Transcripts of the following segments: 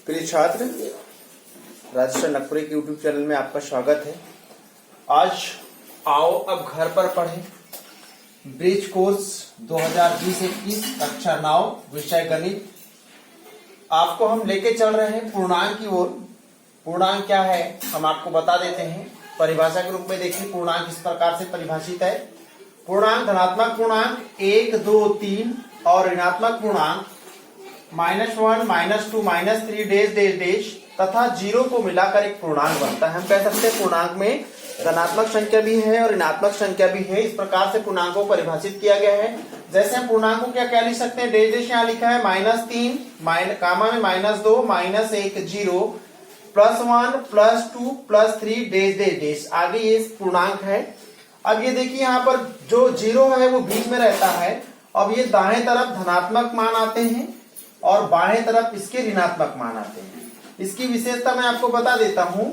प्रिय छात्र, राजस्थान नागपुरी के यूट्यूब चैनल में आपका स्वागत है। आज आओ अब घर पर पढ़ें ब्रिज कोर्स 2020-21 कक्षा 9 विषय गणित। आपको हम लेके चल रहे हैं पूर्णांक की ओर। पूर्णांक क्या है हम आपको बता देते हैं। परिभाषा के रूप में देखिए, पूर्णांक इस प्रकार से परिभाषित है। पूर्णांक धनात्मक पूर्णांक 1, 2, 3 और ऋणात्मक पूर्णांक -1, -2, -3 डेश डेश डेश तथा 0 को मिलाकर एक पूर्णांक बनता है। हम कह सकते हैं पूर्णांक में धनात्मक संख्या भी है और ऋणात्मक संख्या भी है। इस प्रकार से पूर्णांकों को परिभाषित किया गया है। जैसे हम पूर्णांक को क्या लिख सकते हैं, डेश डेश यहाँ लिखा है -3 कामा में -2 -1 0 +1 +2 +3 डेश डेश डेश। आगे ये पूर्णांक है। अब ये देखिए यहाँ पर जो 0 है वो बीच में रहता है। अब ये दाएं तरफ धनात्मक मान आते हैं और बाएं तरफ इसके ऋणात्मक मान आते हैं। इसकी विशेषता मैं आपको बता देता हूं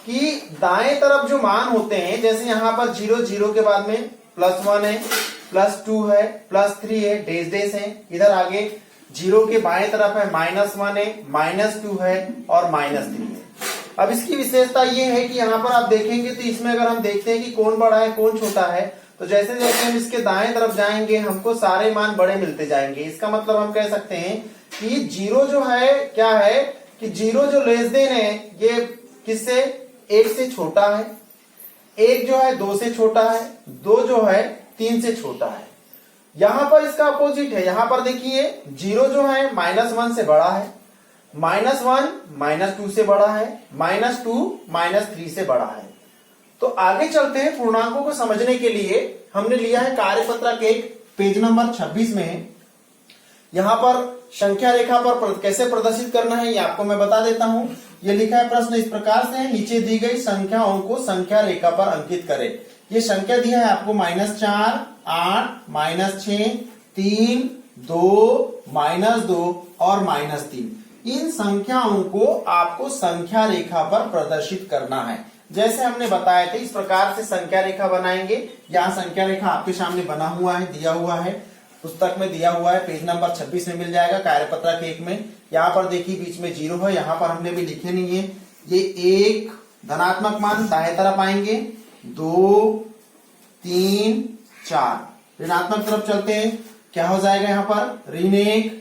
कि दाएं तरफ जो मान होते हैं, जैसे यहाँ पर 0 0 के बाद में +1 है, +2 है, +3 है, डेश डेश है। इधर आगे 0 के बाएं तरफ है -1 है, -2 है और -3 है। अब इसकी विशेषता ये है कि यहाँ पर आप देखेंगे तो इसमें अगर हम देखते हैं कि कौन बड़ा है कौन छोटा है, तो जैसे जैसे हम इसके दाएं तरफ जाएंगे हमको सारे मान बड़े मिलते जाएंगे। इसका मतलब हम कह सकते हैं कि 0 जो है क्या है कि 0 जो लेस देन है ये किससे 1 से छोटा है, 1 जो है 2 से छोटा है, 2 जो है 3 से छोटा है। यहां पर इसका अपोजिट है। यहां पर देखिए 0 जो है -1 से बड़ा है, -1 -2 से बड़ा है, -2 -3 से बड़ा है। तो आगे चलते हैं। पूर्णांकों को समझने के लिए हमने लिया है कार्यपत्रक 1 पेज नंबर 26 में। यहां पर संख्या रेखा पर कैसे प्रदर्शित करना है ये आपको मैं बता देता हूं। ये लिखा है प्रश्न इस प्रकार से है, नीचे दी गई संख्याओं को संख्या रेखा पर अंकित करें। ये संख्या दिया है आपको -4, 8, -6, 3, 2, -2 और -3। इन संख्याओं को आपको संख्या रेखा पर प्रदर्शित करना है। जैसे हमने बताया था इस प्रकार से संख्या रेखा बनाएंगे। यहाँ संख्या रेखा आपके सामने बना हुआ है, दिया हुआ है, पुस्तक में दिया हुआ है, पेज नंबर 26 में मिल जाएगा कार्यपत्रक 1 में। यहाँ पर देखिए बीच में 0 है, यहाँ पर हमने भी लिखे नहीं है। ये 1 धनात्मक मान दाएं तरफ आएंगे, 2, 3, 4 ऋणात्मक तरफ चलते हैं। क्या हो जाएगा यहाँ पर ऋण 1,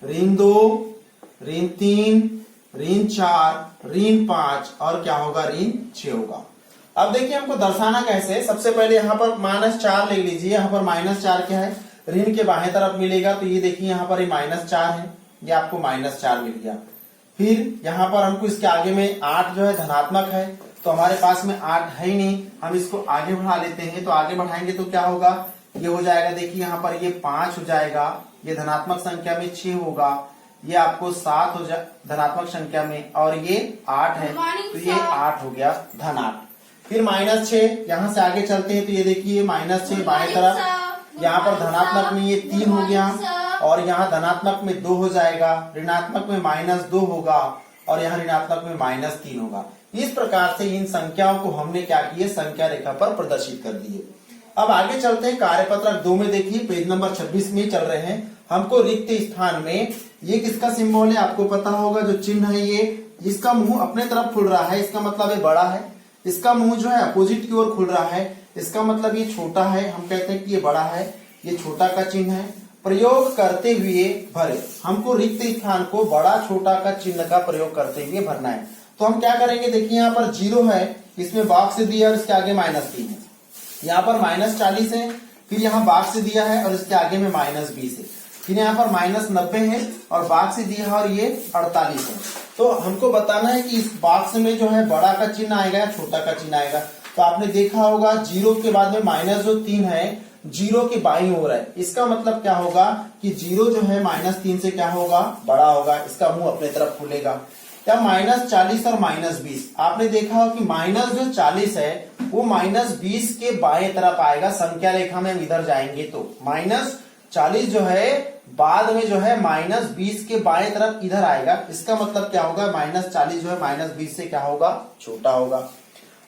ऋण 2, ऋण 3, ऋण 4, ऋण 5 और क्या होगा ऋण 6 होगा। अब देखिए हमको दर्शाना कैसे है। सबसे पहले यहाँ पर -4 ले लीजिए। यहाँ पर -4 क्या है, ऋण के बाएं तरफ मिलेगा। तो ये देखिए यहाँ पर -4 है, ये आपको -4 मिल गया। फिर यहाँ पर हमको इसके आगे में 8 जो है धनात्मक है, तो हमारे पास में 8 है ही नहीं। हम इसको आगे बढ़ा लेते हैं। तो आगे बढ़ाएंगे तो क्या होगा, ये हो जाएगा देखिए यहाँ पर ये 5 हो जाएगा, ये धनात्मक संख्या में 6 होगा, ये आपको 7 हो जाए धनात्मक संख्या में, और ये 8 है तो ये 8 हो गया धन 8। फिर -6 यहाँ से आगे चलते हैं तो ये देखिए -6 बाएं तरफ, यहाँ पर धनात्मक में ये 3 हो गया और यहाँ धनात्मक में 2 हो जाएगा, ऋणात्मक में -2 होगा और यहाँ ऋणात्मक में -3 होगा। इस प्रकार से इन संख्याओं को हमने क्या किए, संख्या रेखा पर प्रदर्शित कर दिए। अब आगे चलते हैं कार्यपत्रक 2 में। देखिए पेज नंबर 26 में चल रहे हैं। हमको रिक्त स्थान में ये किसका सिंबल है आपको पता होगा, जो चिन्ह है ये, इसका मुंह अपने तरफ खुल रहा है, इसका मतलब ये बड़ा है। इसका मुंह जो है अपोजिट की ओर खुल रहा है, इसका मतलब ये छोटा है। हम कहते हैं कि ये बड़ा है, ये छोटा का चिन्ह है। प्रयोग करते हुए भरे। हमको रिक्त स्थान को बड़ा छोटा का चिन्ह का प्रयोग करते हुए भरना है। तो हम क्या करेंगे, देखिए यहाँ पर 0 है, इसमें बॉक्स दिया और इसके आगे -3 है। यहाँ पर -40 है, फिर यहाँ बॉक्स दिया है और इसके आगे में -20 है। फिर यहाँ पर -90 है और बॉक्स दिया है और ये 48 है। तो हमको बताना है कि इस बॉक्स में जो है बड़ा का चिन्ह आएगा या छोटा का चिन्ह आएगा। तो आपने देखा होगा 0 के बाद में -3 है, 0 के बाईं ओर है। इसका मतलब क्या होगा कि 0 जो है -3 से क्या होगा, बड़ा होगा, इसका मुंह अपने तरफ खुलेगा। या -40 और -20 आपने देखा हो कि -40 है वो -20 के बाएं तरफ आएगा। संख्या रेखा में हम इधर जाएंगे तो -40 जो है बाद में जो है -20 के बाएं तरफ इधर आएगा। इसका मतलब क्या होगा, -40 जो है -20 से क्या होगा, छोटा होगा।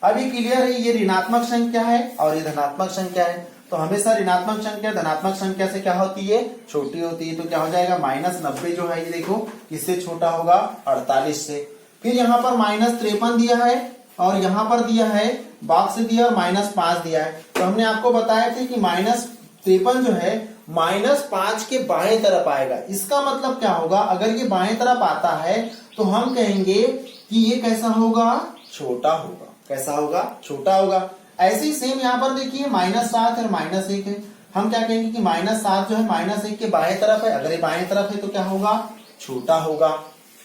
अभी क्लियर है, ये ऋणात्मक संख्या है और ये धनात्मक संख्या है। तो तो हमेशा ऋणात्मक संख्या धनात्मक संख्या से क्या होती है, छोटी होती है। तो क्या हो जाएगा, -90 जो है ये देखो किससे छोटा होगा, 48 से। फिर यहाँ पर -53 दिया है और यहाँ पर दिया है बॉक्स दिया और -5 दिया है। तो हमने आपको बताया थे कि -53 जो है -5 के बाएं तरफ आएगा। इसका मतलब क्या होगा, अगर ये बाएं तरफ आता है तो हम कहेंगे कि ये कैसा होगा, छोटा होगा। कैसा होगा, छोटा होगा। ऐसे ही सेम यहाँ पर देखिए -7 और -1 है। हम क्या कहेंगे कि -7 जो है -1 के बाएं तरफ है। अगर ये बाएं तरफ है तो क्या होगा, छोटा होगा।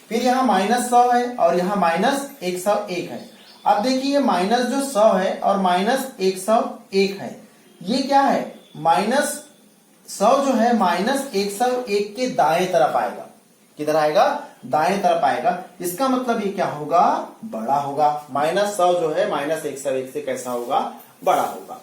फिर यहाँ -100 है और यहाँ -101 है। अब देखिए ये माइनस जो 100 है और -101 है, ये क्या है, -100 जो है -101 के दाएं तरफ आएगा। किधर आएगा, दाएं तरफ आएगा। इसका मतलब ये क्या होगा, बड़ा होगा। -100 जो है -101 से कैसा होगा, बड़ा होगा।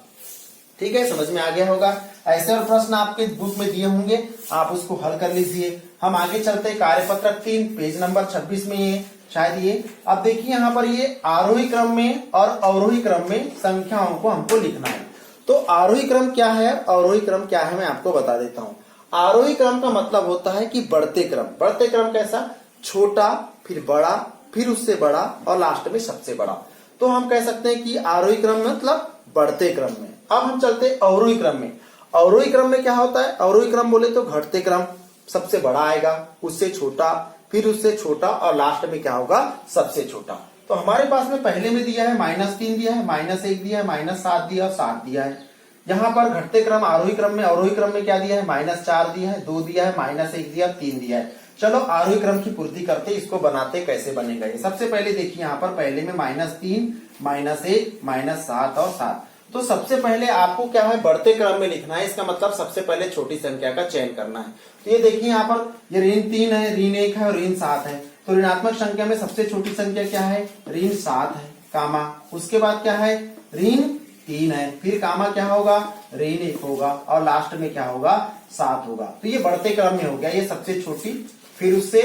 ठीक है, समझ में आ गया होगा। ऐसे और प्रश्न आपके बुक में दिए होंगे, आप उसको हल कर लीजिए। हम आगे चलते हैं कार्यपत्रक 3 पेज नंबर 26 में ये शायद ये। अब देखिए यहाँ पर ये आरोही क्रम में और अवरोही क्रम में संख्याओं को हमको लिखना है। तो आरोही क्रम क्या है, अवरोही क्रम क्या है, मैं आपको बता देता हूँ। आरोही क्रम का मतलब होता है कि बढ़ते क्रम। बढ़ते क्रम कैसा, छोटा फिर बड़ा फिर उससे बड़ा और लास्ट में सबसे बड़ा। तो हम कह सकते हैं कि आरोही क्रम मतलब बढ़ते क्रम में। अब हम चलते हैं अवरोही क्रम में। अवरोही क्रम में क्या होता है, अवरोही क्रम बोले तो घटते क्रम, सबसे बड़ा आएगा, उससे छोटा, फिर उससे छोटा और लास्ट में क्या होगा, सबसे छोटा। तो हमारे पास में पहले में दिया है -3 दिया है, -1 दिया है, -7 दिया और 7 दिया है। यहाँ पर घटते क्रम आरोही क्रम में, अवरोही क्रम में क्या दिया है, -4 दिया है, 2 दिया है, -1 दिया, 3 दिया है। चलो आरोही क्रम की पूर्ति करते, इसको बनाते कैसे बनेगा ये। सबसे पहले देखिए यहाँ पर पहले में -3, -1, -7 और 7। तो सबसे पहले आपको क्या है, बढ़ते क्रम में लिखना है। इसका मतलब सबसे पहले छोटी संख्या का चयन करना है। तो ये देखिए यहाँ पर ये ऋण 3 है, ऋण 1 है और ऋण 7 है। तो ऋणात्मक संख्या में सबसे छोटी संख्या क्या है, ऋण 7 है, कामा। उसके बाद क्या है, ऋण 3 है, फिर कामा क्या होगा, ऋण 1 होगा और लास्ट में क्या होगा, 7 होगा। तो ये बढ़ते क्रम में हो गया, ये सबसे छोटी, फिर उससे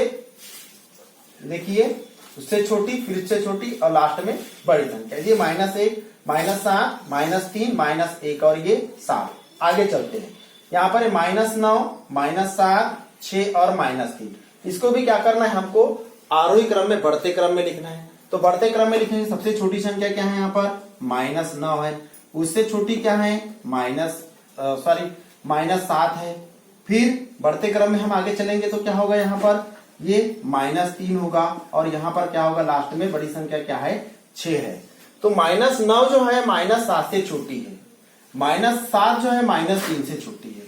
देखिए उससे छोटी, फिर उससे छोटी और लास्ट में बड़ी संख्या। ये -1, -7, -3, -1 और ये 7। आगे चलते हैं, यहाँ पर -9, -7, 6 और -3। इसको भी क्या करना है, हमको आरोही क्रम में बढ़ते क्रम में लिखना है। तो बढ़ते क्रम में लिखेंगे, सबसे छोटी संख्या क्या है, यहाँ पर -9 है, उससे छोटी क्या है, -7 है। फिर बढ़ते क्रम में हम आगे चलेंगे तो क्या होगा, यहाँ पर ये -3 होगा और यहाँ पर क्या होगा, लास्ट में बड़ी संख्या क्या है, 6 है। तो -9 जो है -7 से छोटी है, -7 जो है -3 से छोटी है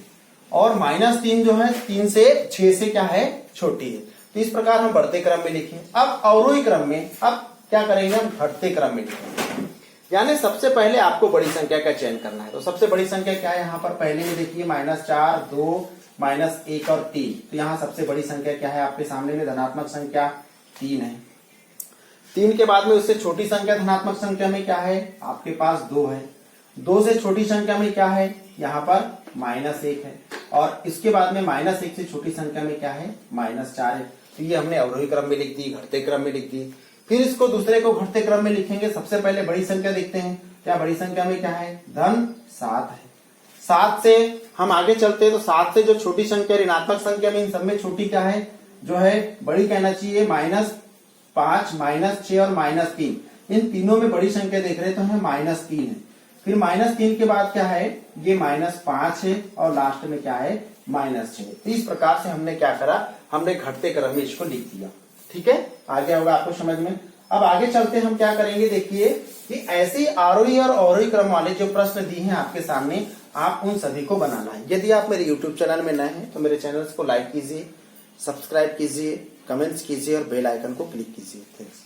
और -3 जो है 3 से 6 से क्या है, छोटी है। तो इस प्रकार हम बढ़ते क्रम में लिखें। अब अवरोही क्रम में अब क्या करेंगे, हम घटते क्रम में लिखेंगे। यानी सबसे पहले आपको बड़ी संख्या का चयन करना है। तो सबसे बड़ी संख्या क्या है, यहाँ पर पहले में देखिए -4, 2, -1 और 3। तो यहाँ सबसे बड़ी संख्या क्या है, आपके सामने में धनात्मक संख्या 3 है। 3 के बाद में उससे छोटी संख्या धनात्मक संख्या में क्या है, आपके पास 2 है। 2 से छोटी संख्या में क्या है, यहाँ पर -1 है और इसके बाद में -1 से छोटी संख्या में क्या है, -4 है। तो ये हमने अवरोही क्रम में लिख दी, घटते क्रम में लिख दी। फिर इसको दूसरे को घटते क्रम में लिखेंगे। सबसे पहले बड़ी संख्या देखते हैं, क्या बड़ी संख्या में क्या है, धन 7 है। 7 से हम आगे चलते हैं तो 7 से जो छोटी संख्या ऋणात्मक संख्या में, इन सब में छोटी क्या है, जो है बड़ी कहना चाहिए, -5, -6 और -3। इन तीनों में बड़ी संख्या देख रहे तो है -3 है। फिर -3 के बाद क्या है, ये -5 है और लास्ट में क्या है, -6। तो इस प्रकार से हमने क्या करा, हमने घटते क्रम में इसको लिख दिया। ठीक है, आगे होगा आपको समझ में। अब आगे चलते हम क्या करेंगे, देखिए कि ऐसे आरोही और अवरोही क्रम वाले जो प्रश्न दिए हैं आपके सामने, आप उन सभी को बनाना है। यदि आप मेरे YouTube चैनल में नए हैं तो मेरे चैनल को लाइक कीजिए, सब्सक्राइब कीजिए, कमेंट्स कीजिए और बेल आइकन को क्लिक कीजिए। थैंक्स।